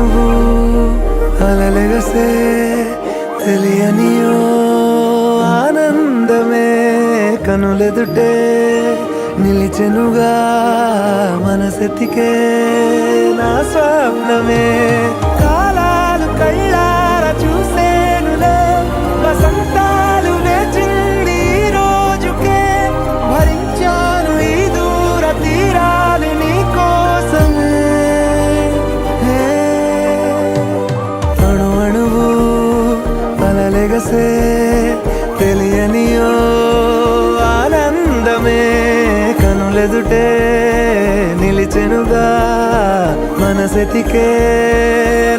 అణువణువు అలలెగసే తెలియనియో ఆనందమే కనులెదుటే నిలిచెనుగా మనసెతికే నా స్వప్నమే కాలాలు కళ్ళార చూసేనులే వసంతాలు వేచింది ఈ రోజుకే భరించాను ఈ దూర తీరాలు నీ కోసమే అణు అణువు అలలెగసే తెలియనియో ఆనందమే కనులెదుటే నిలిచెనుగా మనసెతికే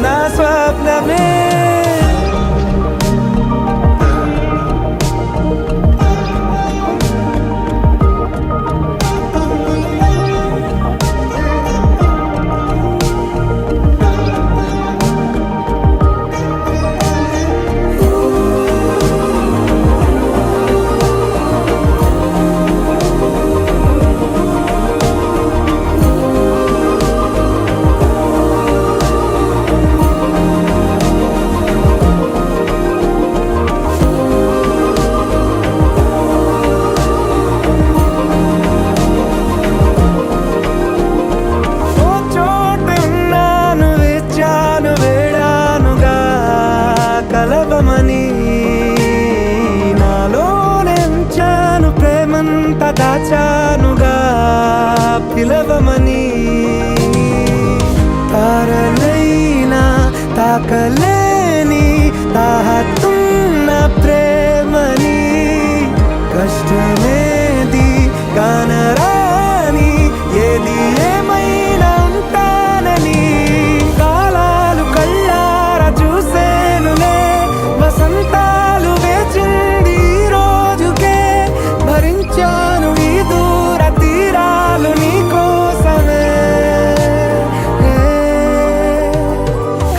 నా స్వప్నమే కలవమని నాలోనెంచాను ప్రేమంత దాచానుగా పిలవమని తారలైనా తాకలేని తాహతున్న ప్రేమని కష్టమేది కానరాని ఏది ఏమైనా ఉంటానని కాలాలు కళ్ళార చూసేనులే వసంతాలు వేచింది ఈ రోజుకే భరించాను ఈ దూర తీరాలు నీ కోసమే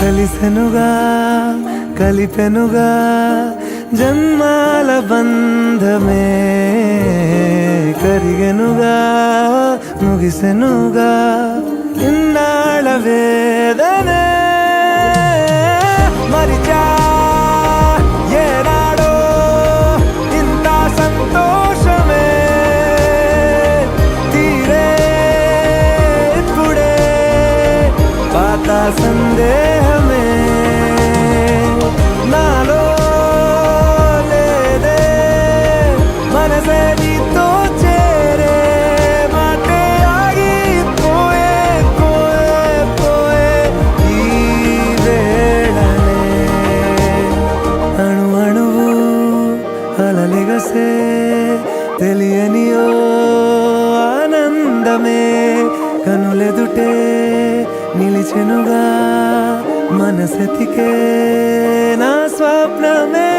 కలిసెనుగా కలిపెనుగా జన్మాల బంధమే కరిగెనుగా ముగిసెనుగా ఇన్నాళ్ళ వేదనే మరిచా ఏనాడో ఇంత సంతోషమే తీరే ఇప్పుడే పాత సందేహమే నాలో లేదే మనసే నీతో చేరే మాటే ఆగిపోయే పోయే పోయే ఈ వేళనే అణు అణువు అలలెగసే తెలియనియో ఆనందమే కనులెదుటే నిలిచెనుగా మనసెతికే నా స్వప్నమే